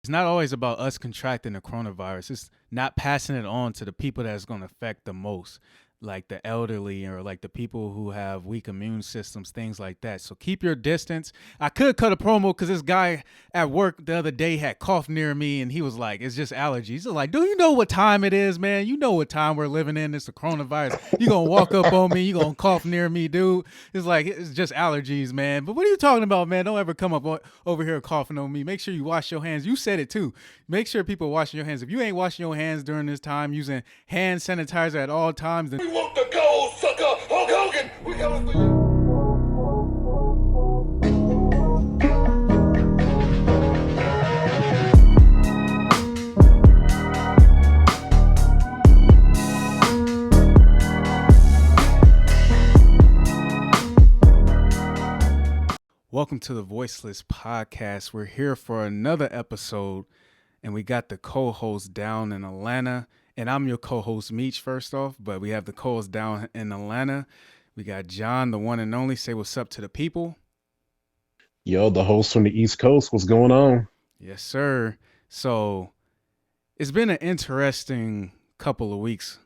it's not always about us contracting the coronavirus. It's not passing it on to the people that's going to affect the most, like the elderly or like the people who have weak immune systems, things like that. So keep your distance. I could cut a promo because this guy at work the other day had cough near me and he was like, it's just allergies. He's like, do you know what time it is, man? You know what time we're living in. It's the coronavirus. You going to walk up on me. You going to cough near me, dude. It's like, it's just allergies, man. But what are you talking about, man? Don't ever come up over here coughing on me. Make sure you wash your hands. You said it too. Make sure people are washing your hands. If you ain't washing your hands during this time, using hand sanitizer at all times, then We want the gold, sucker! Hulk Hogan! We coming for you! welcome to the Voiceless podcast. We're here for another episode, and we got the co-host down in Atlanta. And I'm your co-host, Meech, first off, but we have the co-host down in Atlanta. We got John, the one and only. Say what's up to the people. Yo, the host from the East Coast, what's going on? Yes, sir. So it's been an interesting couple of weeks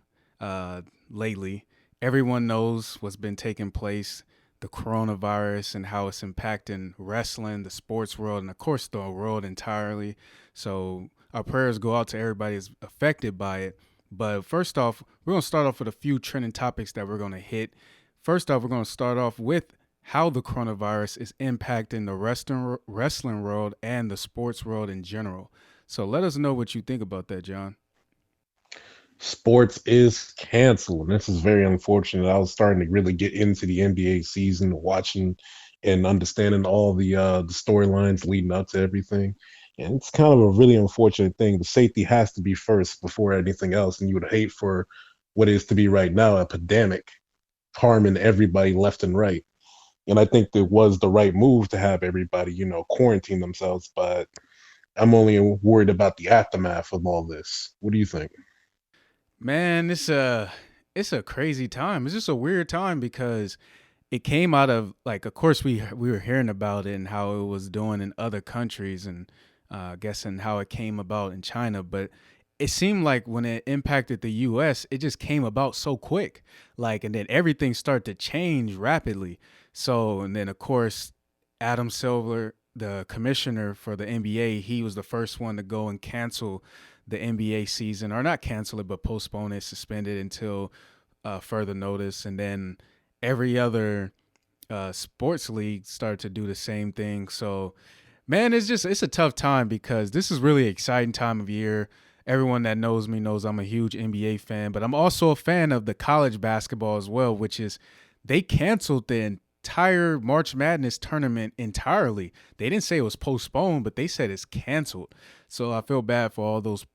lately. Everyone knows what's been taking place, the coronavirus and how it's impacting wrestling, the sports world, and of course the world entirely. So our prayers go out to everybody that's affected by it. But first off, we're going to start off with a few trending topics that we're going to hit. First off, we're going to start off with how the coronavirus is impacting the wrestling world and the sports world in general. So let us know what you think about that, John. Sports is canceled, and this is very unfortunate. I was starting to really get into the NBA season, watching and understanding all the storylines leading up to everything. And it's kind of a really unfortunate thing. The safety has to be first before anything else, and you would hate for what is to be right now a pandemic harming everybody left and right. And I think it was the right move to have everybody, quarantine themselves. But I'm only worried about the aftermath of all this. What do you think? Man, it's a crazy time. It's just a weird time because it came out of, like, of course we were hearing about it and how it was doing in other countries, and guessing how it came about in China, but it seemed like when it impacted the US, it just came about so quick. Like, and then everything started to change rapidly. So, and then of course, Adam Silver, the commissioner for the NBA, he was the first one to go and cancel the NBA season, or not cancel it, but postpone it, suspend it until further notice. And then every other sports league started to do the same thing. So, man, it's a tough time because this is really an exciting time of year. Everyone that knows me knows I'm a huge NBA fan, but I'm also a fan of the college basketball as well, which is they canceled the entire March Madness tournament entirely. They didn't say it was postponed, but they said it's canceled. So I feel bad for all those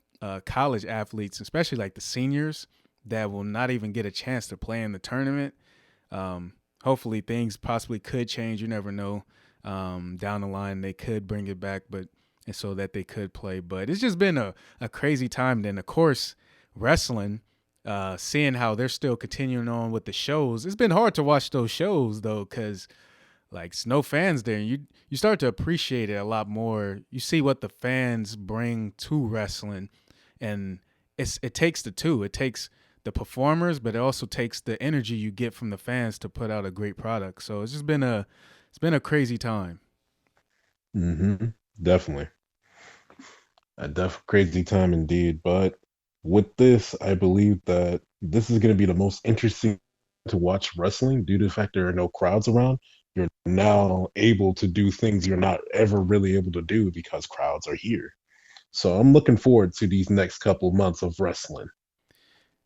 college athletes, especially like the seniors that will not even get a chance to play in the tournament. Hopefully things possibly could change. You never know. Down the line, they could bring it back, but and so that they could play. But it's just been a crazy time. Then, of course, wrestling, seeing how they're still continuing on with the shows. It's been hard to watch those shows, though, because like it's no fans there. And you start to appreciate it a lot more. You see what the fans bring to wrestling, and it takes the two. It takes the performers, but it also takes the energy you get from the fans to put out a great product. So it's been a crazy time. Mm-hmm. Definitely. Crazy time indeed. But with this, I believe that this is going to be the most interesting to watch wrestling due to the fact there are no crowds around. You're now able to do things you're not ever really able to do because crowds are here. So I'm looking forward to these next couple months of wrestling.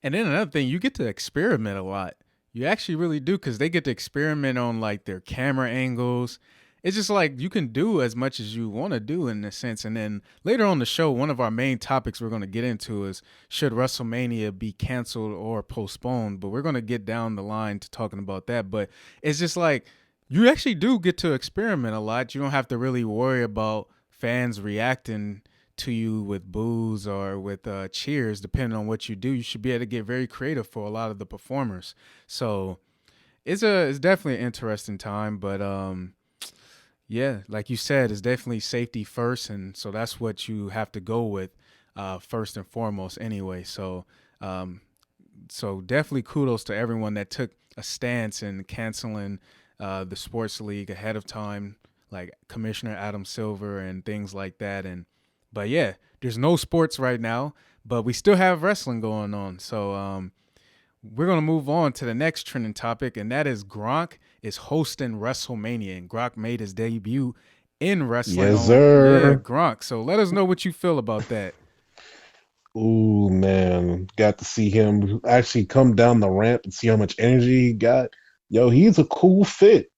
And then another thing, you get to experiment a lot. You actually really do, because they get to experiment on like their camera angles. It's just like you can do as much as you want to do in a sense. And then later on the show, one of our main topics we're going to get into is should WrestleMania be canceled or postponed? But we're going to get down the line to talking about that. But it's just like you actually do get to experiment a lot. You don't have to really worry about fans reacting to you with boos or with cheers, depending on what you do. You should be able to get very creative for a lot of the performers. So it's definitely an interesting time, but Yeah, like you said, it's definitely safety first, and so that's what you have to go with first and foremost, anyway. Um, so definitely kudos to everyone that took a stance in canceling the sports league ahead of time, like Commissioner Adam Silver and things like that. And but yeah, there's no sports right now, but we still have wrestling going on. So we're gonna move on to the next trending topic, and that is Gronk is hosting WrestleMania, and Gronk made his debut in wrestling Yes, on sir. Gronk. So let us know what you feel about that. Ooh, man. Got to see him actually come down the ramp and see how much energy he got. Yo, he's a cool fit.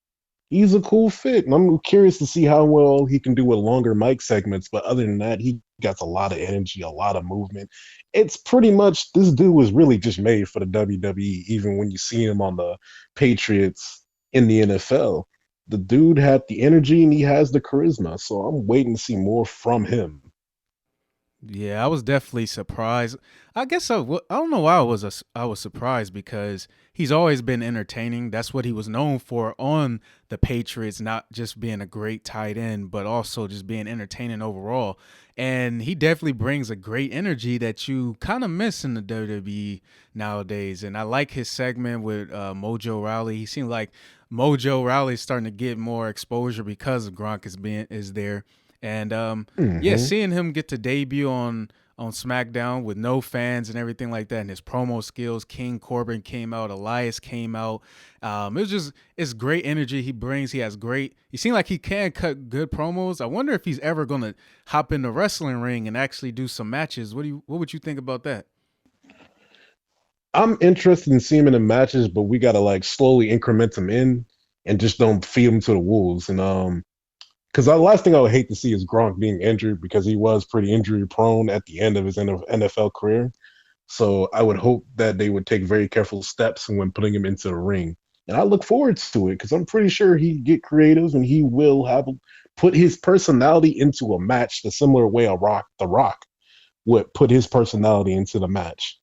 He's a cool fit. And I'm curious to see how well he can do with longer mic segments. But other than that, he got a lot of energy, a lot of movement. It's pretty much this dude was really just made for the WWE, even when you see him on the Patriots in the NFL. The dude had the energy and he has the charisma. So I'm waiting to see more from him. Yeah, I was definitely surprised. I guess I don't know why I was surprised because he's always been entertaining. That's what he was known for on the Patriots, not just being a great tight end, but also just being entertaining overall. And he definitely brings a great energy that you kind of miss in the WWE nowadays. And I like his segment with Mojo Rawley. He seemed like Mojo Rawley is starting to get more exposure because Gronk is there. And yeah, Hmm. seeing him get to debut on SmackDown with no fans and everything like that, and his promo skills. King Corbin came out, Elias came out. It's great energy he brings. He has great. He seems like he can cut good promos. I wonder if he's ever gonna hop in the wrestling ring and actually do some matches. What would you think about that? I'm interested in seeing him in matches, but we gotta like slowly increment him in and just don't feed him to the wolves. And because the last thing I would hate to see is Gronk being injured because he was pretty injury prone at the end of his NFL career. So I would hope that they would take very careful steps when putting him into the ring. And I look forward to it because I'm pretty sure he'd get creative and he will have put his personality into a match the similar way The Rock would put his personality into the match.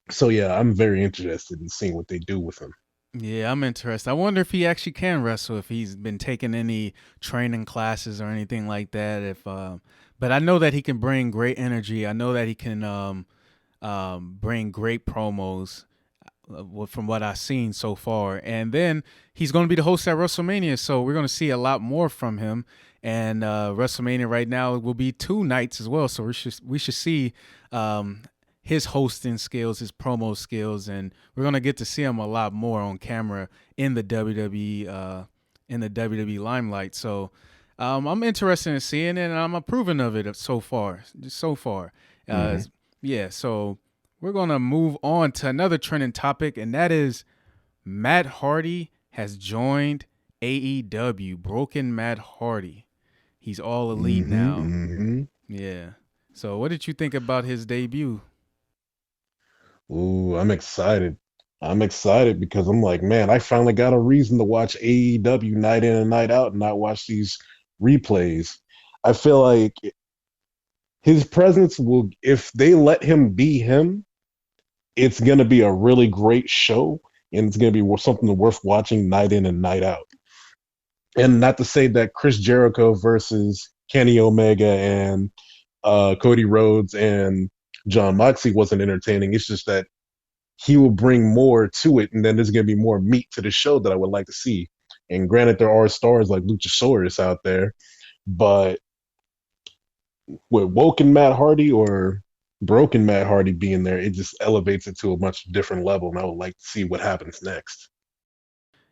So yeah, I'm very interested in seeing what they do with him. Yeah, I'm interested. I wonder if he actually can wrestle, if he's been taking any training classes or anything like that. If but I know that he can bring great energy. I know that he can bring great promos from what I've seen so far. And then he's going to be the host at WrestleMania, so we're going to see a lot more from him. And WrestleMania right now will be 2 nights as well, so we should see his hosting skills, his promo skills, and we're going to get to see him a lot more on camera in the WWE limelight. So I'm interested in seeing it, and I'm approving of it so far. Just so far, uh, Hmm. yeah. So we're gonna move on to another trending topic, and that is Matt Hardy has joined AEW. Broken Matt Hardy. He's all elite Hmm. now. Hmm. Yeah. So what did you think about his debut? Ooh, I'm excited. I'm excited because I'm like, man, I finally got a reason to watch AEW night in and night out and not watch these replays. I feel like his presence will, if they let him be him, it's going to be a really great show and it's going to be something worth watching night in and night out. And not to say that Chris Jericho versus Kenny Omega and Cody Rhodes and John Moxley wasn't entertaining. It's just that he will bring more to it, and then there's going to be more meat to the show that I would like to see. And granted, there are stars like Luchasaurus out there, but with Woken Matt Hardy or Broken Matt Hardy being there, it just elevates it to a much different level. And I would like to see what happens next.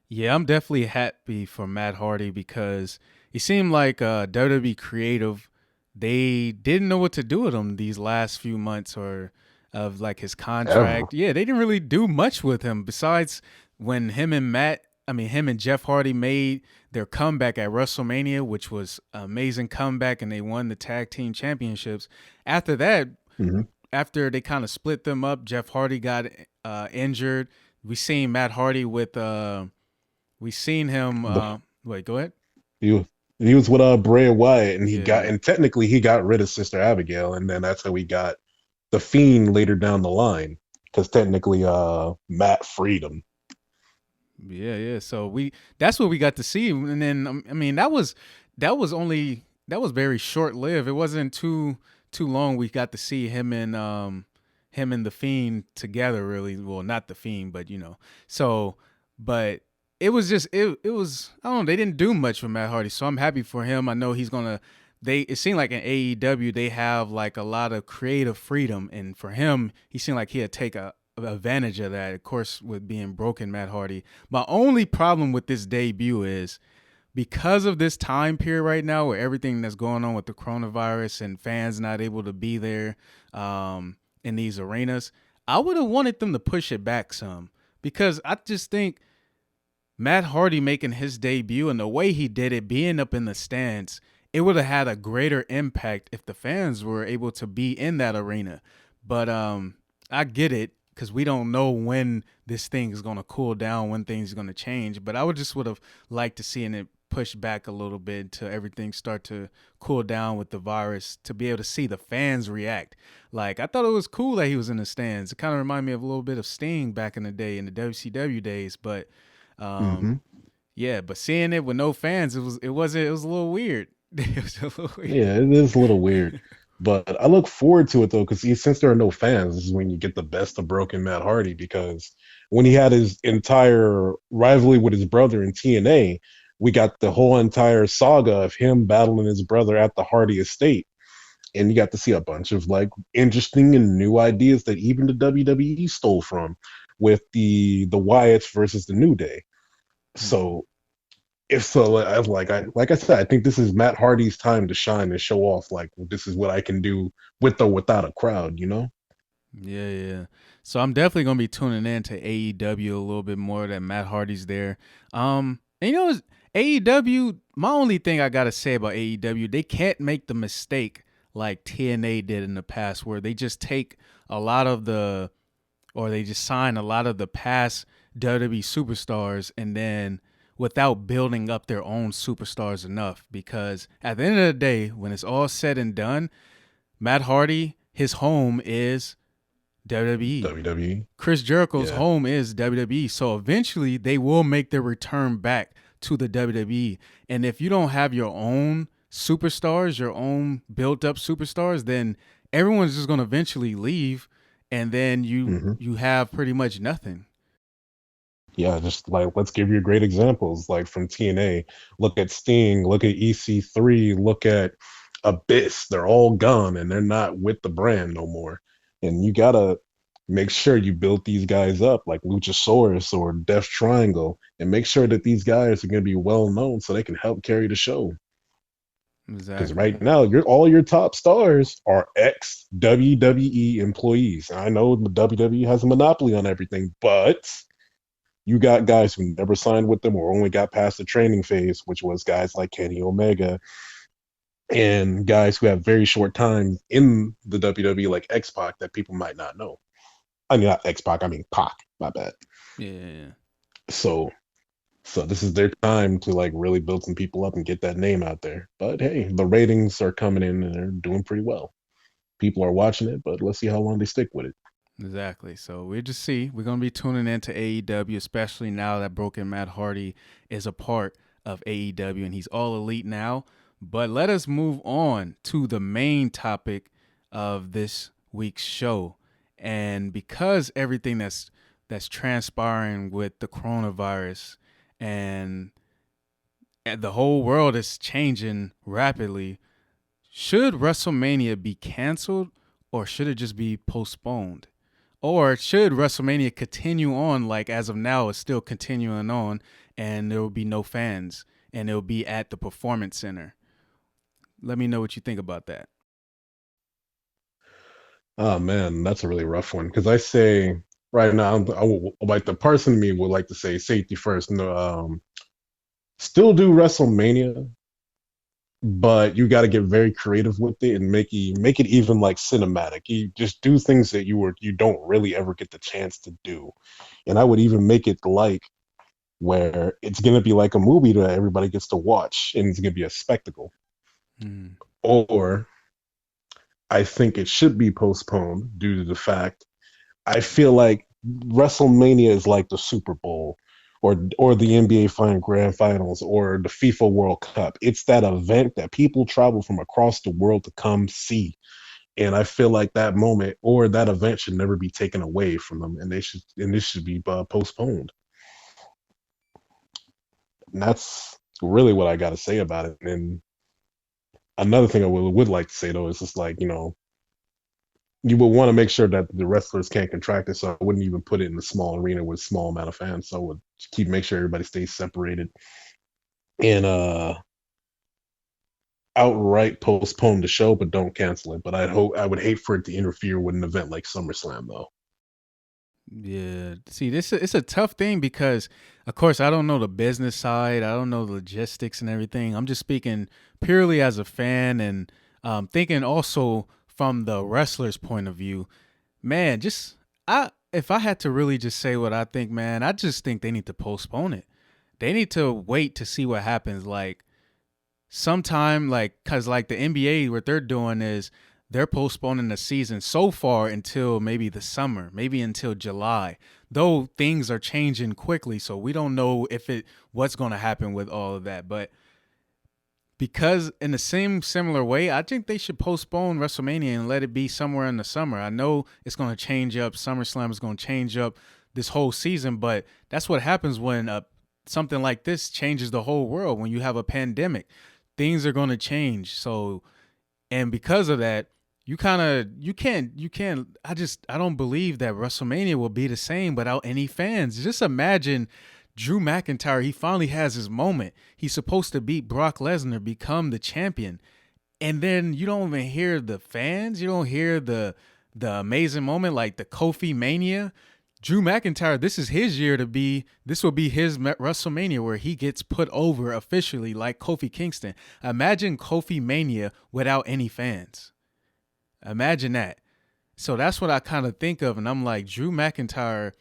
Yeah, I'm definitely happy for Matt Hardy because he seemed like WWE creative. They didn't know what to do with him these last few months or of like his Ever. contract. Yeah, they didn't really do much with him besides when him and Jeff Hardy made their comeback at WrestleMania, which was an amazing comeback, and they won the tag team championships. After that, Hmm. after they kind of split them up, Jeff Hardy got injured. We seen Matt Hardy with we seen him. The, Wait, go ahead. he, was, he was with Bray Wyatt, and Yeah, technically he got rid of Sister Abigail, and then that's how we got the Fiend later down the line, because technically Matt freed him. Yeah, yeah. So that's what we got to see, and then I mean that was very short lived. It wasn't too long. We got to see him and the Fiend together. Really, well, not the Fiend, but you know. So, but it was just it was I don't know. They didn't do much with Matt Hardy, so I'm happy for him. I know he's gonna. They it seemed like in AEW they have like a lot of creative freedom, and for him, he seemed like he'd take a advantage of that. Of course, with being broken, Matt Hardy. My only problem with this debut is because of this time period right now, where everything that's going on with the coronavirus and fans not able to be there in these arenas. I would have wanted them to push it back some because I just think Matt Hardy making his debut and the way he did it, being up in the stands, it would have had a greater impact if the fans were able to be in that arena. But I get it because we don't know when this thing is going to cool down, when things are going to change. But I would have liked to see it pushed back a little bit until everything start to cool down with the virus to be able to see the fans react. Like I thought it was cool that he was in the stands. It kind of reminded me of a little bit of Sting back in the day in the WCW days, but um, Hmm. yeah, but seeing it with no fans, it was a little weird. It was a little weird. Yeah, it is a little weird, but I look forward to it though, because since there are no fans, this is when you get the best of broken Matt Hardy. Because when he had his entire rivalry with his brother in TNA, we got the whole entire saga of him battling his brother at the Hardy estate, and you got to see a bunch of like interesting and new ideas that even the WWE stole from, with the Wyatts versus the New Day. Hmm. So if so, like I said, I think this is Matt Hardy's time to shine and show off. Like this is what I can do with or without a crowd. You know. Yeah, yeah. So I'm definitely gonna be tuning in to AEW a little bit more. That Matt Hardy's there. And you know, AEW. My only thing I gotta say about AEW, they can't make the mistake like TNA did in the past, where they just take a lot of the, or they just sign a lot of the past WWE superstars, and then without building up their own superstars enough. Because at the end of the day, when it's all said and done, Matt Hardy, his home is WWE. WWE. Chris Jericho's Yeah. home is WWE. So eventually they will make their return back to the WWE. And if you don't have your own superstars, your own built up superstars, then everyone's just gonna eventually leave and then Hmm. you have pretty much nothing. Yeah. Just like let's give you great examples. Like from TNA, look at Sting. Look at EC3. Look at Abyss. They're all gone and they're not with the brand no more. And you gotta make sure you build these guys up like Luchasaurus or Death Triangle, and make sure that these guys are going to be well known so they can help carry the show. Because Exactly. right now, all your top stars are ex WWE employees. I know the WWE has a monopoly on everything, but you got guys who never signed with them or only got past the training phase, which was guys like Kenny Omega, and guys who have very short time in the WWE, like X Pac, that people might not know. I mean, not X Pac, I mean Pac. My bad. Yeah. So So this is their time to like really build some people up and get that name out there. But hey, the ratings are coming in and they're doing pretty well. People are watching it, but let's see how long they stick with it. Exactly. So we'll just see. We're gonna be tuning into AEW, especially now that Broken Matt Hardy is a part of AEW and he's all elite now. But let us move on to the main topic of this week's show. And because everything that's transpiring with the coronavirus and the whole world is changing rapidly, should WrestleMania be canceled or should it just be postponed? Or should WrestleMania continue on like as of now it's still continuing on and there will be no fans and it'll be at the performance center? Let me know what you think about that. Oh man, that's a really rough one because I say right now, like the person in me would like to say safety first. No, still do WrestleMania, but you got to get very creative with it and make it even like cinematic. You just do things that you don't really ever get the chance to do, and I would even make it like where it's going to be like a movie that everybody gets to watch and it's going to be a spectacle. Hmm. Or I think it should be postponed due to the fact I feel like WrestleMania is like the Super Bowl or the NBA Grand Finals or the FIFA World Cup. It's that event that people travel from across the world to come see. And I feel like that moment or that event should never be taken away from them, and this should be postponed. And that's really what I got to say about it. And another thing I would like to say though is just like, you would want to make sure that the wrestlers can't contract it. So I wouldn't even put it in a small arena with a small amount of fans. So I would make sure everybody stays separated and outright postpone the show, but don't cancel it. But I would hate for it to interfere with an event like SummerSlam though. Yeah. See, it's a tough thing because, of course, I don't know the business side. I don't know the logistics and everything. I'm just speaking purely as a fan and thinking also from the wrestler's point of view. Man, if I had to really just say what I think, man, I just think they need to postpone it. They need to wait to see what happens. Like sometime, cause like the NBA, what they're doing is they're postponing the season so far until maybe the summer, maybe until July. Though things are changing quickly, so we don't know what's going to happen with all of that. But because in the same similar way, I think they should postpone WrestleMania and let it be somewhere in the summer. I know it's going to change up. SummerSlam is going to change up this whole season, but that's what happens when something like this changes the whole world. When you have a pandemic, things are going to change. So, and because of that, you can't. I don't believe that WrestleMania will be the same without any fans. Just imagine Drew McIntyre, he finally has his moment. He's supposed to beat Brock Lesnar, become the champion. And then you don't even hear the fans. You don't hear the amazing moment like the Kofi Mania. Drew McIntyre, this will be his WrestleMania where he gets put over officially like Kofi Kingston. Imagine Kofi Mania without any fans. Imagine that. So that's what I kind of think of. And I'm like, Drew McIntyre,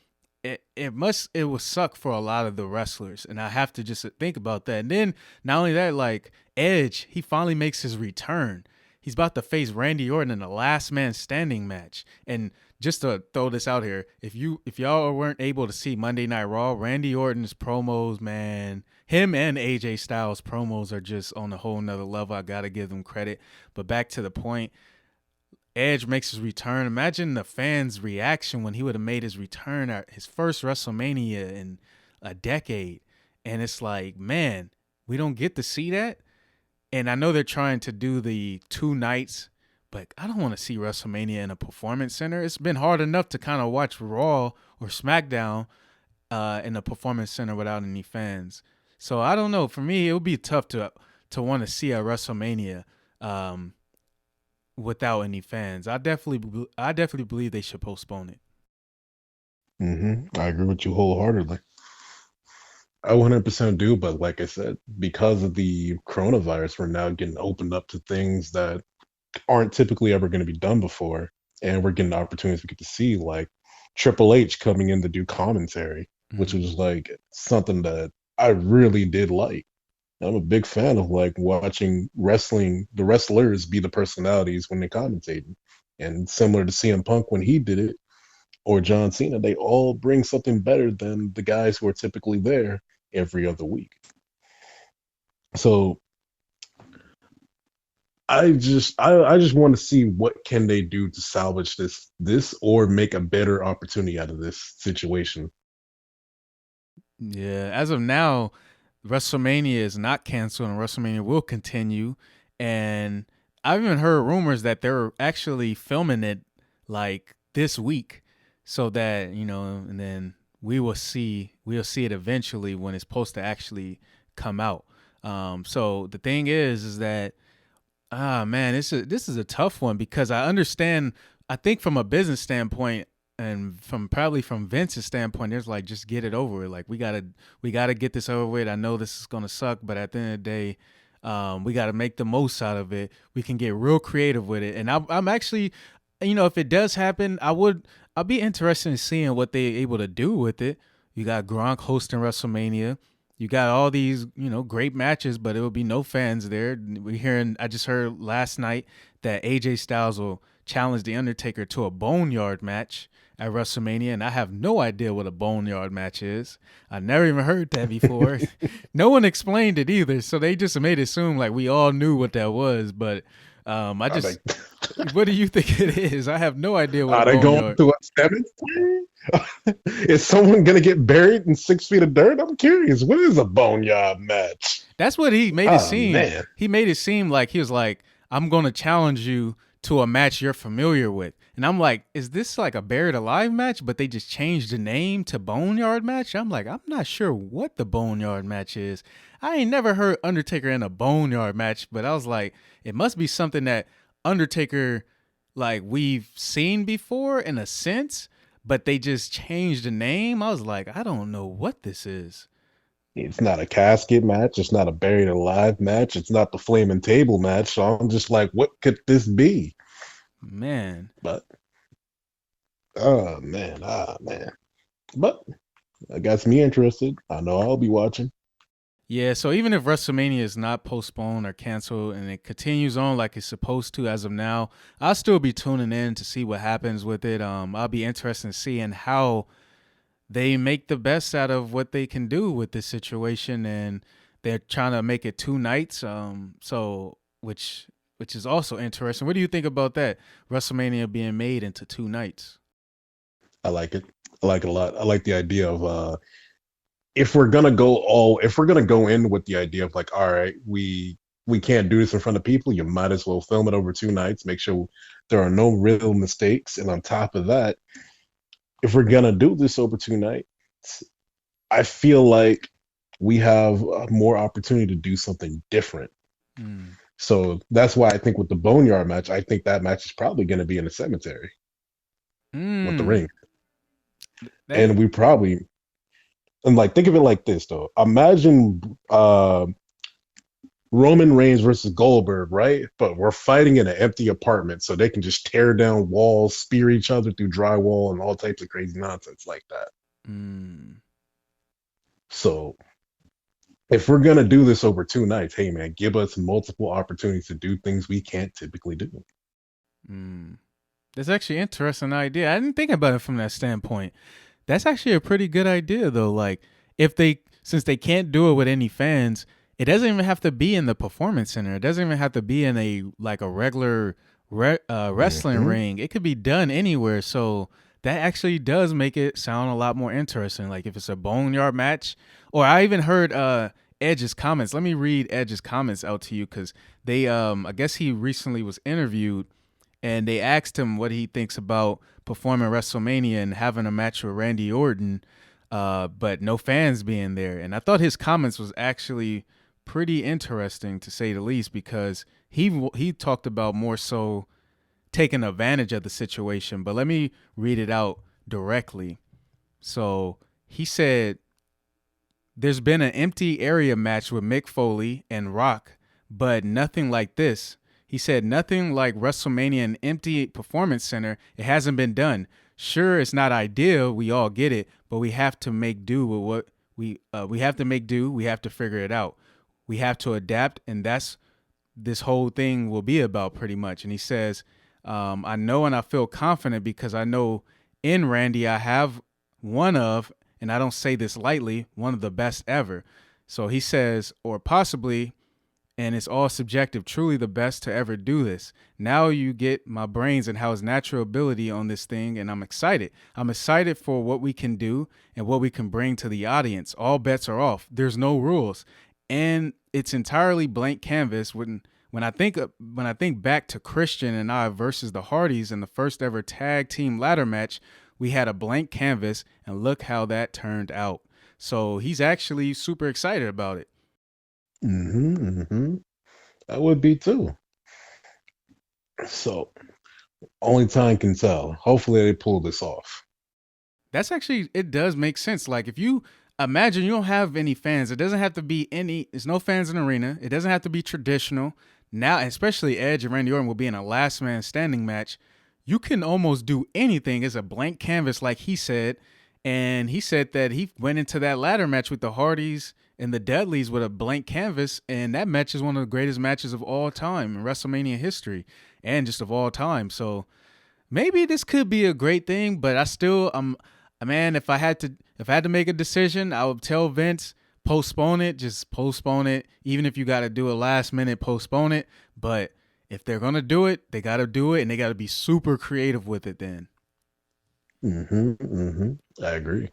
it will suck for a lot of the wrestlers, and I have to just think about that. And then not only that, like Edge, he finally makes his return. He's about to face Randy Orton in a last man standing match. And just to throw this out here, if y'all weren't able to see Monday Night Raw, Randy Orton's promos, man, him and AJ Styles promos are just on a whole nother level. I gotta give them credit. But back to the point, Edge makes his return. Imagine the fans' reaction when he would have made his return at his first WrestleMania in a decade. And it's like, man, we don't get to see that. And I know they're trying to do the 2 nights, but I don't want to see WrestleMania in a performance center. It's been hard enough to kind of watch Raw or SmackDown in a performance center without any fans. So I don't know. For me, it would be tough to want to see a WrestleMania without any fans. I definitely believe they should postpone it. I agree with you wholeheartedly. I 100% do, but like I said, because of the coronavirus, we're now getting opened up to things that aren't typically ever going to be done before, and we're getting opportunities we get to see, like Triple H coming in to do commentary, which was like something that I really did like. I'm a big fan of like watching the wrestlers be the personalities when they commentate. And similar to CM Punk when he did it, or John Cena, they all bring something better than the guys who are typically there every other week. So I just want to see what can they do to salvage this or make a better opportunity out of this situation. Yeah, as of now, WrestleMania is not canceled and WrestleMania will continue. And I've even heard rumors that they're actually filming it like this week so that, and then we'll see it eventually when it's supposed to actually come out. So the thing is that, man, this is a tough one because I understand, I think from a business standpoint, and from Vince's standpoint, there's like, just get it over with. Like we gotta get this over with. I know this is gonna suck, but at the end of the day, we gotta make the most out of it. We can get real creative with it. And I'm actually, if it does happen, I'll be interested in seeing what they're able to do with it. You got Gronk hosting WrestleMania. You got all these, great matches, but it will be no fans there. I just heard last night that AJ Styles will challenge The Undertaker to a boneyard match at WrestleMania, and I have no idea what a boneyard match is. I never even heard that before. No one explained it either, so they just made it seem like we all knew what that was. But I Are they just, what do you think it is? I have no idea what a are they going boneyard. to a cemetery? Is someone gonna get buried in 6 feet of dirt? I'm curious. What is a boneyard match? That's what he made it Oh seem. man. He made it seem like he was like, I'm going to challenge you to a match you're familiar with. And I'm like, is this like a buried alive match? But they just changed the name to boneyard match. I'm like, I'm not sure what the boneyard match is. I ain't never heard Undertaker in a boneyard match, but I was like, it must be something that Undertaker, like, we've seen before in a sense, but they just changed the name. I was like, I don't know what this is. It's not a casket match. It's not a buried alive match. It's not the flaming table match. So I'm just like, what could this be? Man. But oh man, ah man. But that got me interested. I know I'll be watching. Yeah, so even if WrestleMania is not postponed or canceled and it continues on like it's supposed to as of now, I'll still be tuning in to see what happens with it. I'll be interested in seeing how they make the best out of what they can do with this situation, and they're trying to make it 2 nights. So which is also interesting. What do you think about that? WrestleMania being made into 2 nights. I like it. I like it a lot. I like the idea of if we're gonna go in with the idea of like, all right, we can't do this in front of people, you might as well film it over 2 nights, make sure there are no real mistakes. And on top of that, if we're gonna do this over 2 nights, I feel like we have more opportunity to do something different. Mm. So that's why I think with the boneyard match, I think that match is probably going to be in the cemetery with the Mm. ring. That And we probably, and like, think of it like this though. Imagine Roman Reigns versus Goldberg, right? But we're fighting in an empty apartment, so they can just tear down walls, spear each other through drywall, and all types of crazy nonsense like that. mm. So if we're gonna do this over 2 nights, hey man, give us multiple opportunities to do things we can't typically do. Mm. That's actually an interesting idea. I didn't think about it from that standpoint. That's actually a pretty good idea though. Like if they since they can't do it with any fans, it doesn't even have to be in the performance center. It doesn't even have to be in a regular wrestling Hmm. ring. It could be done anywhere. So that actually does make it sound a lot more interesting. Like if it's a boneyard match, or I even heard Edge's comments. Let me read Edge's comments out to you because they I guess he recently was interviewed and they asked him what he thinks about performing WrestleMania and having a match with Randy Orton, but no fans being there. And I thought his comments was actually pretty interesting to say the least because he talked about more so taking advantage of the situation. But let me read it out directly. So he said, "There's been an empty area match with Mick Foley and Rock, but nothing like this." He said, "Nothing like WrestleMania, an empty performance center. It hasn't been done. Sure, it's not ideal. We all get it, but we have to make do with what we have to make do. We have to figure it out. We have to adapt, and that's this whole thing will be about pretty much." And he says, "I know and I feel confident because I know in Randy I have one of, and I don't say this lightly, one of the best ever." So he says, or possibly, and it's all subjective, truly the best to ever do this. Now you get my brains and how his natural ability on this thing, and I'm excited. I'm excited for what we can do and what we can bring to the audience. All bets are off. There's no rules, and it's entirely blank canvas. When I think back to Christian and I versus the Hardys in the first ever tag team ladder match, we had a blank canvas, and look how that turned out. So he's actually super excited about it. Hmm. I would be too. So only time can tell. Hopefully they pull this off. That's actually, it does make sense. Like if you imagine you don't have any fans, it doesn't have to be there's no fans in the arena. It doesn't have to be traditional. Now, especially Edge and Randy Orton will be in a last man standing match. You can almost do anything as a blank canvas, like he said. And he said that he went into that ladder match with the Hardys in the Deadlies with a blank canvas, and that match is one of the greatest matches of all time in WrestleMania history and just of all time. So maybe this could be a great thing, but I still man, if I had to make a decision, I would tell Vince postpone it, just postpone it. Even if you got to do a last minute, postpone it. But if they're gonna do it, they got to do it, and they got to be super creative with it. Then, I agree.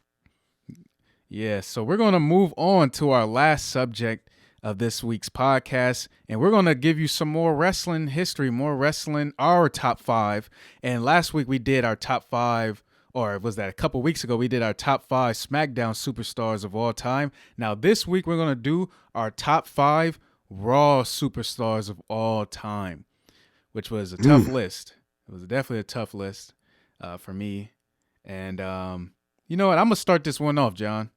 yeah. So we're gonna move on to our last subject of this week's podcast, and we're gonna give you some more wrestling history, more wrestling, our top five. And last week we did our top five, or was that a couple weeks ago? We did our top five SmackDown superstars of all time. Now this week we're gonna do our top five Raw superstars of all time, which was a tough list. It was definitely a tough list for me. And you know what? I'm gonna start this one off, John.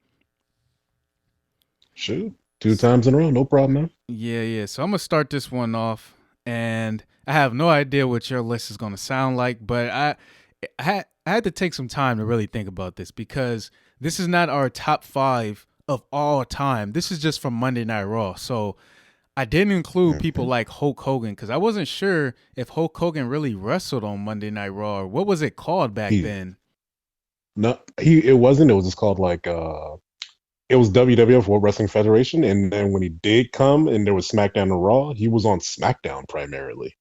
Shoot. 2 times in a row, no problem, man. Yeah. So I'm gonna start this one off, and I have no idea what your list is gonna sound like, but I had to take some time to really think about this because this is not our top five of all time. This is just from Monday Night Raw. So I didn't include people like Hulk Hogan because I wasn't sure if Hulk Hogan really wrestled on Monday Night Raw or what was it called back then. No, it wasn't. It was just called like it was WWF World Wrestling Federation, and then when he did come and there was SmackDown and Raw, he was on SmackDown primarily.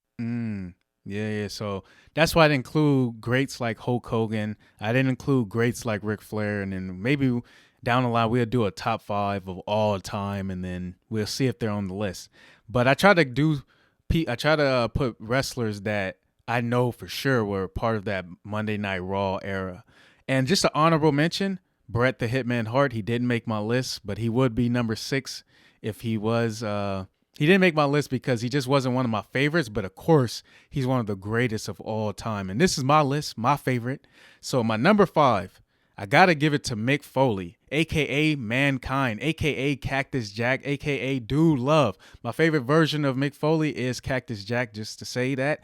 Yeah. So that's why I didn't include greats like Hulk Hogan. I didn't include greats like Ric Flair, and then maybe down the line we'll do a top five of all time, and then we'll see if they're on the list. But I try to put wrestlers that I know for sure were part of that Monday Night Raw era. And just an honorable mention, Bret the Hitman Hart. He didn't make my list, but he would be number 6 if he was. He didn't make my list because he just wasn't one of my favorites, but of course, he's one of the greatest of all time. And this is my list, my favorite. So my number 5, I got to give it to Mick Foley, a.k.a. Mankind, a.k.a. Cactus Jack, a.k.a. Dude Love. My favorite version of Mick Foley is Cactus Jack, just to say that.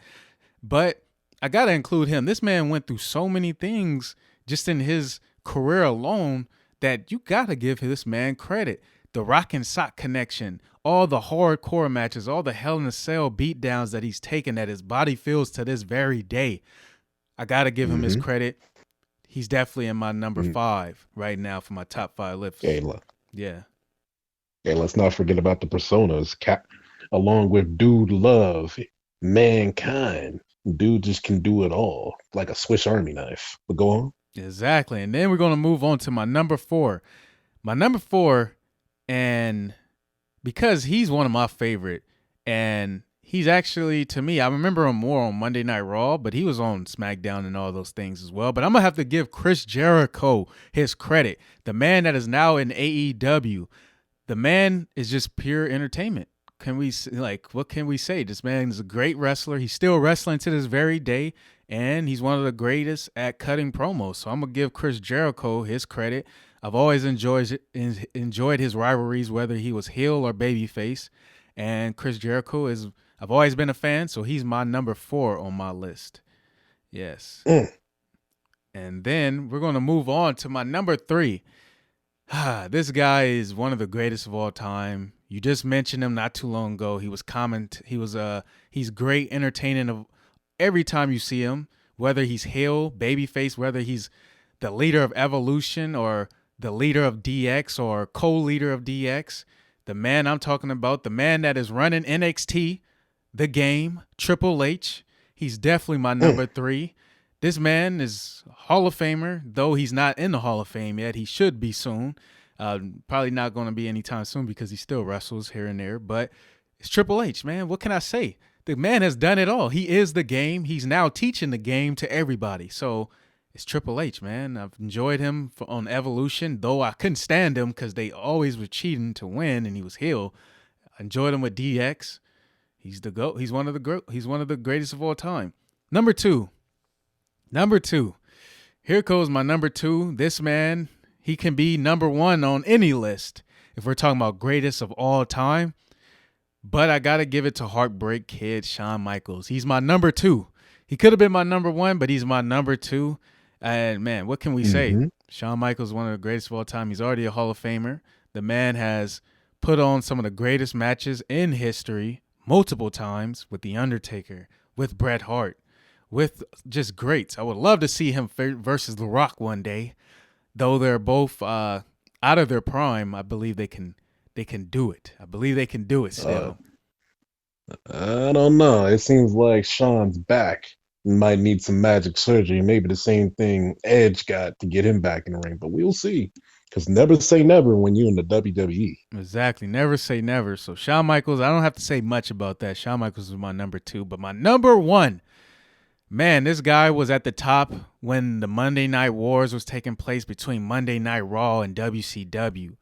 But I got to include him. This man went through so many things just in his career alone that you got to give this man credit. The Rock and Sock connection, all the hardcore matches, all the Hell in a Cell beatdowns that he's taken that his body feels to this very day. I got to give him his credit. He's definitely in my number 5 right now for my top 5 lists. Yeah. Hey, let's not forget about the personas. Along with Dude Love, Mankind. Dude just can do it all, like a Swiss Army knife. But go on. Exactly. And then we're going to move on to my number 4. My number 4, and because he's one of my favorite, and he's actually, to me, I remember him more on Monday Night Raw, but he was on SmackDown and all those things as well. But I'm going to have to give Chris Jericho his credit. The man that is now in AEW. The man is just pure entertainment. What can we say? This man is a great wrestler. He's still wrestling to this very day, and he's one of the greatest at cutting promos. So I'm going to give Chris Jericho his credit. I've always enjoyed his rivalries, whether he was heel or babyface. And Chris Jericho I've always been a fan, so he's my number 4 on my list. Yes. And then we're going to move on to my number 3. This guy is one of the greatest of all time. You just mentioned him not too long ago. He's great, entertaining every time you see him, whether he's heel, babyface, whether he's the leader of Evolution or the leader of DX or co-leader of DX. The man I'm talking about, the man that is running NXT, the game, Triple H. He's definitely my number 3. This man is Hall of Famer, though he's not in the Hall of Fame yet. He should be soon. Probably not going to be anytime soon because he still wrestles here and there. But it's Triple H, man. What can I say? The man has done it all. He is the game. He's now teaching the game to everybody. So it's Triple H, man. I've enjoyed him on Evolution, though I couldn't stand him because they always were cheating to win, and he was heel. I enjoyed him with DX. He's the GOAT. He's one of the greatest of all time. Number 2. Here goes my number 2. This man, he can be number 1 on any list if we're talking about greatest of all time. But I got to give it to Heartbreak Kid Shawn Michaels. He's my number 2. He could have been my number 1, but he's my number 2. And man, what can we say? Shawn Michaels is one of the greatest of all time. He's already a Hall of Famer. The man has put on some of the greatest matches in history multiple times with The Undertaker, with Bret Hart, with just greats. I would love to see him versus The Rock one day. Though they're both out of their prime, I believe they can do it. I believe they can do it Uh, still. I don't know. It seems like Sean's back might need some magic surgery. Maybe the same thing Edge got to get him back in the ring, but we'll see. Because never say never when you're in the WWE. Exactly. Never say never. So Shawn Michaels, I don't have to say much about that. Shawn Michaels was my number 2, but my number 1, man, this guy was at the top when the Monday Night Wars was taking place between Monday Night Raw and WCW.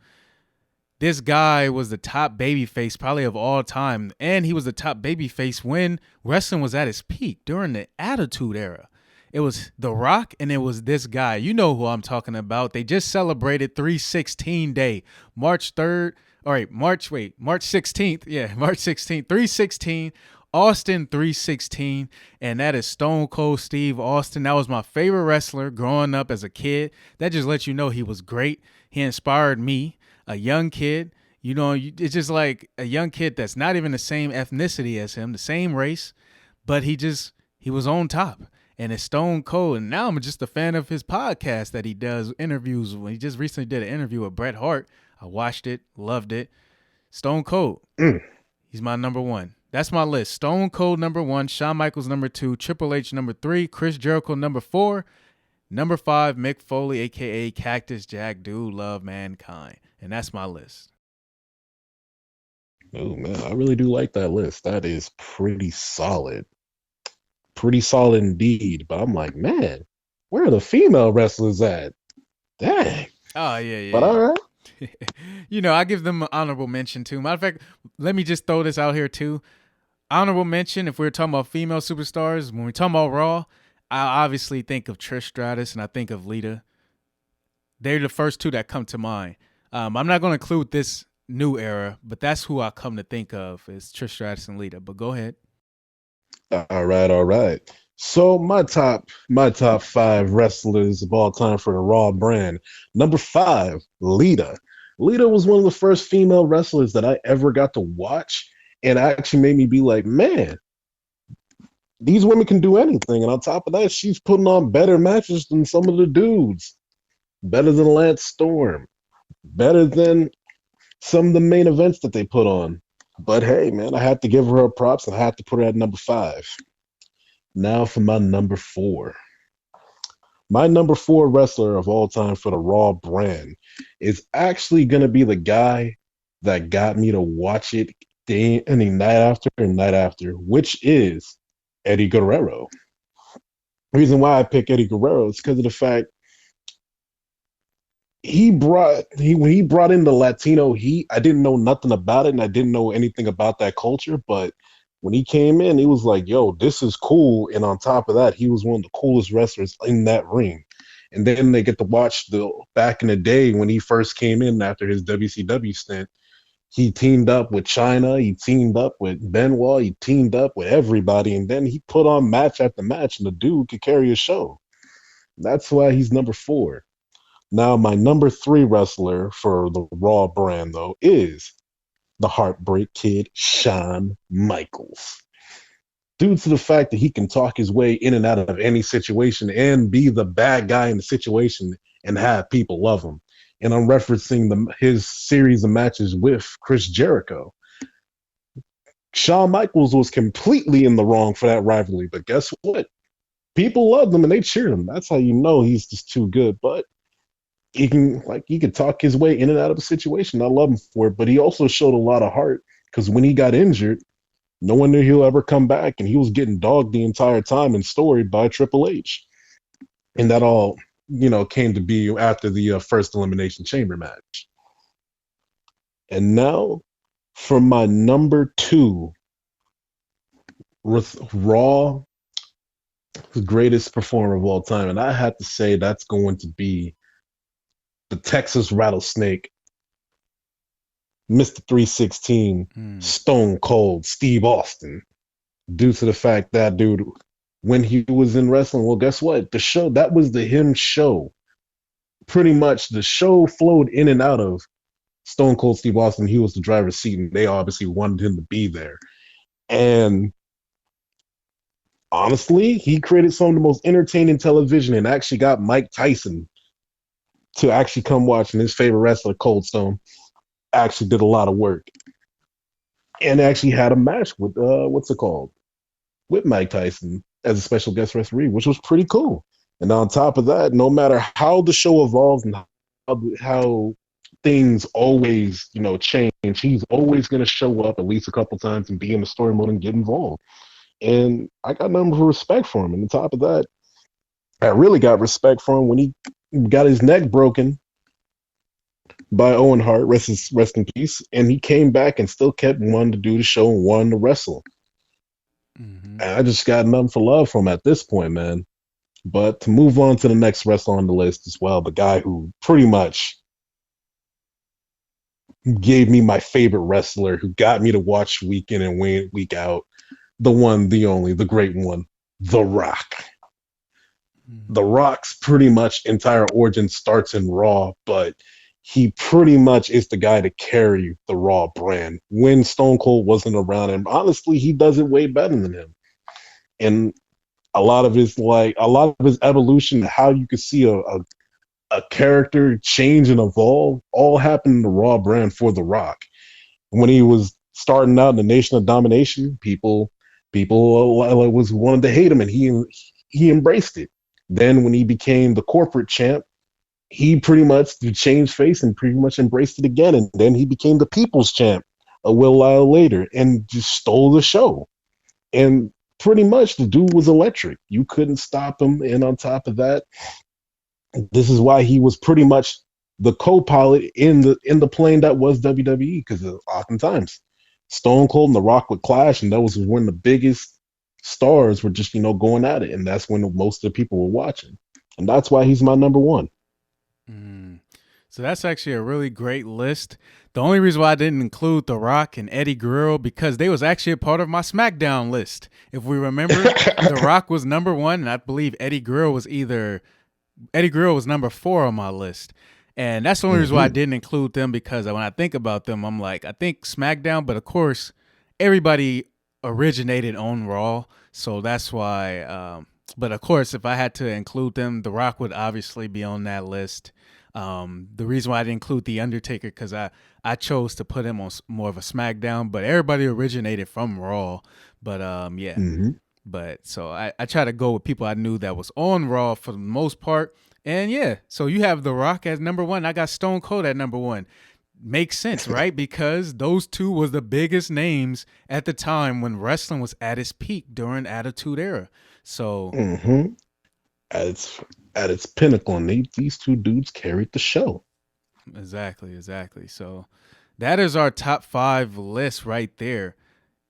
This guy was the top babyface probably of all time, and he was the top babyface when wrestling was at its peak during the Attitude Era. It was The Rock and it was this guy. You know who I'm talking about. They just celebrated 316 Day, March 3rd. All right, March 16th. Yeah, March 16th, 316, Austin 316. And that is Stone Cold Steve Austin. That was my favorite wrestler growing up as a kid. That just lets you know he was great. He inspired me, a young kid. You know, it's just like a young kid that's not even the same ethnicity as him, the same race, but he was on top. And it's Stone Cold. And now I'm just a fan of his podcast that he does interviews. When he just recently did an interview with Bret Hart. I watched it, loved it. Stone Cold. Mm. He's my number 1. That's my list. Stone Cold number 1, Shawn Michaels number 2, Triple H number 3, Chris Jericho number 4, number 5, Mick Foley, aka Cactus Jack, Dude Love Mankind. And that's my list. Oh man, I really do like that list. That is pretty solid. Pretty solid indeed. But I'm like, man, where are the female wrestlers at? Dang. Oh, yeah. But all right. You know, I give them an honorable mention too. Matter of fact, let me just throw this out here too. Honorable mention, if we're talking about female superstars, when we're talking about Raw, I obviously think of Trish Stratus and I think of Lita. They're the first 2 that come to mind. I'm not going to include this new era, but that's who I come to think of is Trish Stratus and Lita. But go ahead. All right. So my top 5 wrestlers of all time for the Raw brand. Number 5, Lita. Lita was one of the first female wrestlers that I ever got to watch, and actually made me be like, man, these women can do anything. And on top of that, she's putting on better matches than some of the dudes. Better than Lance Storm. Better than some of the main events that they put on. But hey, man, I had to give her props and I had to put her at number 5. Now for my number 4. My number 4 wrestler of all time for the Raw brand is actually going to be the guy that got me to watch it day and night after, which is Eddie Guerrero. The reason why I pick Eddie Guerrero is because of the fact when he brought in the Latino heat, I didn't know nothing about it and I didn't know anything about that culture, but when he came in, he was like, yo, this is cool. And on top of that, he was one of the coolest wrestlers in that ring. And then they get to watch back in the day when he first came in after his WCW stint. He teamed up with China. He teamed up with Benoit. He teamed up with everybody. And then he put on match after match, and the dude could carry a show. That's why he's number 4. Now, my number 3 wrestler for the Raw brand, though, is the Heartbreak Kid, Shawn Michaels. Due to the fact that he can talk his way in and out of any situation and be the bad guy in the situation and have people love him. And I'm referencing his series of matches with Chris Jericho. Shawn Michaels was completely in the wrong for that rivalry, but guess what? People loved him and they cheered him. That's how you know he's just too good. But he can talk his way in and out of a situation. I love him for it, but he also showed a lot of heart because when he got injured, no one knew he'll ever come back, and he was getting dogged the entire time and storied by Triple H. And that all, came to be after the first Elimination Chamber match. And now for my number 2 Raw, the greatest performer of all time, and I have to say that's going to be the Texas Rattlesnake, Mr. 316, Stone Cold Steve Austin, due to the fact that dude, when he was in wrestling, well, guess what? The show, that was the him show. Pretty much the show flowed in and out of Stone Cold Steve Austin, he was the driver's seat, and they obviously wanted him to be there. And honestly, he created some of the most entertaining television and actually got Mike Tyson to actually come watch. And his favorite wrestler, Cold Stone, actually did a lot of work and actually had a match with what's it called, with Mike Tyson as a special guest referee, which was pretty cool. And on top of that, no matter how the show evolves and how things always, change, he's always going to show up at least a couple times and be in the story mode and get involved. And I got nothing but respect for him. And on top of that, I really got respect for him when he got his neck broken by Owen Hart, rest in peace. And he came back and still kept wanting to do the show and wanting to wrestle. Mm-hmm. And I just got nothing for love from him at this point, man. But to move on to the next wrestler on the list as well, the guy who pretty much gave me my favorite wrestler, who got me to watch week in and week out, the one, the only, the great one, The Rock. The Rock's pretty much entire origin starts in Raw, but he pretty much is the guy to carry the Raw brand when Stone Cold wasn't around. And honestly, he does it way better than him. And a lot of his evolution, how you could see a character change and evolve, all happened in the Raw brand for The Rock. When he was starting out in the Nation of Domination, people was wanted to hate him, and he embraced it. Then when he became the corporate champ, he pretty much changed face and pretty much embraced it again. And then he became the people's champ a while later and just stole the show. And pretty much the dude was electric. You couldn't stop him. And on top of that, this is why he was pretty much the co-pilot in the plane that was WWE, because oftentimes Stone Cold and The Rock would clash, and that was when the biggest stars were just going at it, and that's when most of the people were watching, and that's why he's my number one. So that's actually a really great list. The only reason why I didn't include The Rock and Eddie Guerrero, because they was actually a part of my SmackDown list. If we remember, The Rock was number one, and I believe Eddie Guerrero was number 4 on my list. And that's the only reason why I didn't include them, because when I think about them, I'm like, I think SmackDown, but of course, everybody originated on Raw, so that's why. But of course, if I had to include them, The Rock would obviously be on that list. The reason why I didn't include The Undertaker, because I chose to put him on more of a SmackDown, but everybody originated from Raw. But yeah. Mm-hmm. But so I try to go with people I knew that was on Raw for the most part. And yeah, so you have The Rock as number 1. I got Stone Cold at number 1. Makes sense, right? Because those two was the biggest names at the time when wrestling was at its peak during Attitude Era. So at its pinnacle, and these two dudes carried the show. Exactly. So that is our top 5 list right there.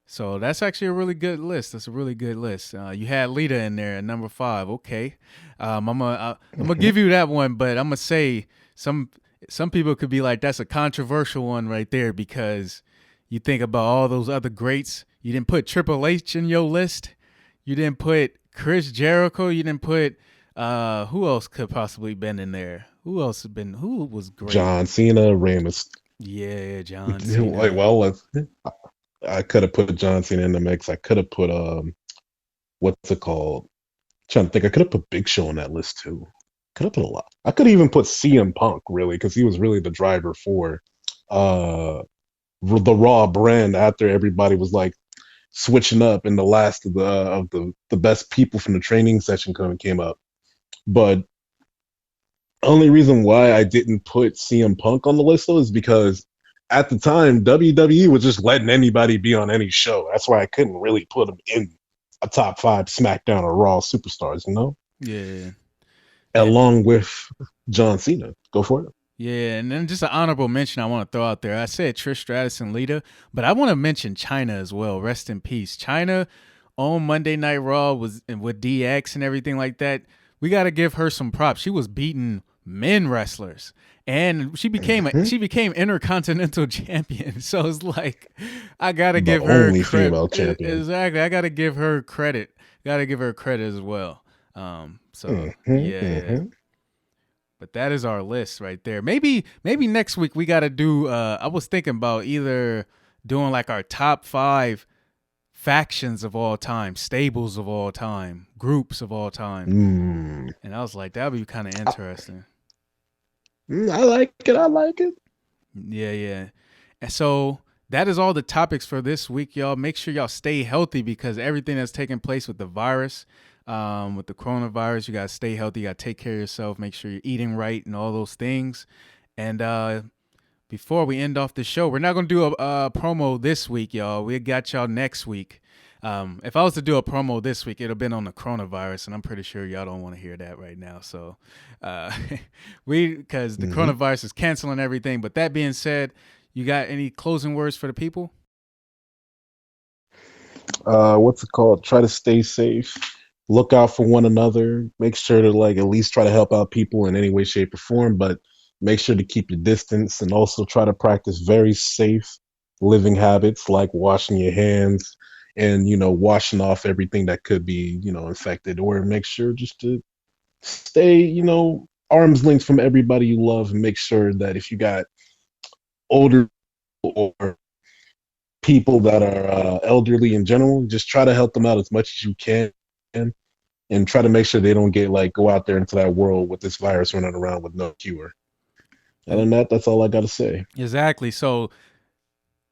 So that's actually a really good list. That's a really good list. You had Lita in there at number 5. Okay, I'm gonna give you that one, but I'm gonna say some people could be like, that's a controversial one right there, because you think about all those other greats. You didn't put Triple H in your list. You didn't put Chris Jericho. You didn't put who else could possibly been in there? Who was great? John Cena, Ramos. Yeah, John Cena. I could have put John Cena in the mix. I could have put what's it called? I'm trying to think. I could have put Big Show on that list too. Could have put a lot. I could even put CM Punk, really, because he was really the driver for the Raw brand after everybody was like switching up, and the last of the best people from the training session came up. But only reason why I didn't put CM Punk on the list though is because at the time WWE was just letting anybody be on any show. That's why I couldn't really put him in a top 5 SmackDown or Raw superstars, Yeah. Along with John Cena. Go for it. Yeah, and then just an honorable mention I want to throw out there. I said Trish Stratus and Lita, but I want to mention Chyna as well. Rest in peace. Chyna on Monday Night Raw was with DX and everything like that. We got to give her some props. She was beating men wrestlers, and she became Intercontinental Champion. So it's like, I got to give her only credit. female champion. Exactly. I got to give her credit. Got to give her credit as well. Yeah. But that is our list right there. Maybe next week we got to do. I was thinking about either doing like our top 5 factions of all time, stables of all time, groups of all time, Mm. and I was like, that would be kind of interesting. I like it. I like it. Yeah, yeah. And so that is all the topics for this week, y'all. Make sure y'all stay healthy because everything that's taking place with the virus, with the coronavirus, you gotta stay healthy. You gotta take care of yourself. Make sure you're eating right and all those things. And before we end off the show, we're not gonna do a promo this week, y'all. We got y'all next week. If I was to do a promo this week, it'd have been on the coronavirus, and I'm pretty sure y'all don't want to hear that right now. So, because the coronavirus is canceling everything. But that being said, you got any closing words for the people? What's it called? Try to stay safe. Look out for one another. Make sure to like at least try to help out people in any way, shape, or form. But make sure to keep your distance and also try to practice very safe living habits like washing your hands and washing off everything that could be infected. Or make sure just to stay arm's length from everybody you love and make sure that if you got older or people that are elderly in general, just try to help them out as much as you can and try to make sure they don't go out there into that world with this virus running around with no cure. Other than that, that's all I got to say. Exactly. So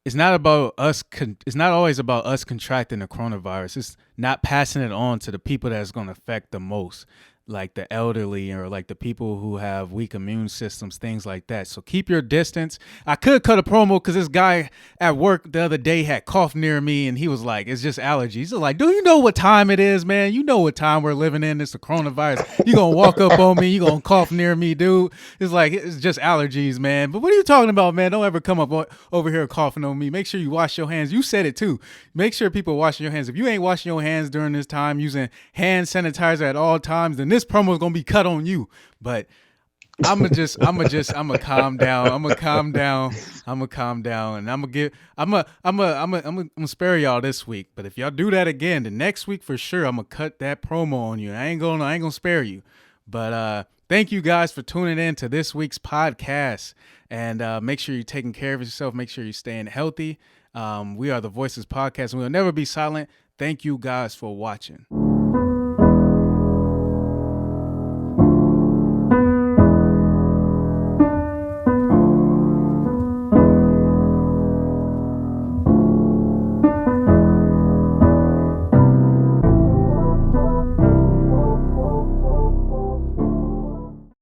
it's not about us. It's not always about us contracting the coronavirus. It's not passing it on to the people that's going to affect the most, like the elderly or like the people who have weak immune systems, things like that. So keep your distance. I could cut a promo because this guy at work the other day had cough near me and he was like, it's just allergies. He's like, do you know what time it is, man? You know what time we're living in. It's the coronavirus. You gonna walk up on me. You gonna cough near me, dude. It's like, it's just allergies, man. But what are you talking about, man? Don't ever come up over here coughing on me. Make sure you wash your hands. You said it too. Make sure people washing your hands. If you ain't washing your hands during this time using hand sanitizer at all times, then this promo is gonna be cut on you. But I'ma calm down. I'ma calm down, and I'm gonna spare y'all this week. But if y'all do that again, the next week for sure, I'm gonna cut that promo on you. I ain't gonna spare you. But thank you guys for tuning in to this week's podcast, and make sure you're taking care of yourself. Make sure you're staying healthy. We are the Voiceless Podcast, and we'll never be silent. Thank you guys for watching.